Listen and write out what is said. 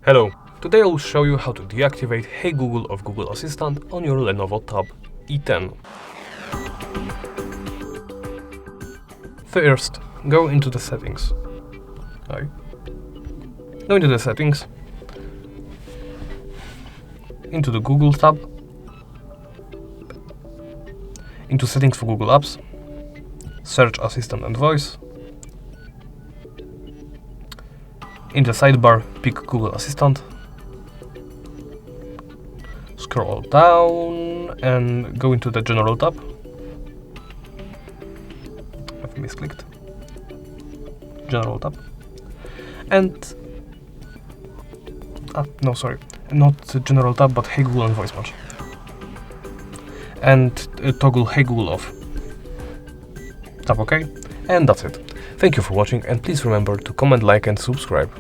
Hello, today I will show you how to deactivate Hey Google of Google Assistant on your LENOVO Tab E10. First, go into the settings. Go into the settings, into the Google tab, into settings for Google Apps, search Assistant and Voice. In the sidebar, pick Google Assistant. Scroll down and go into the General tab. I've misclicked. General tab. And no, sorry, not the General tab, but Hey Google and Voice Match. And toggle Hey Google off. Tap OK, and that's it. Thank you for watching, and please remember to comment, like and subscribe.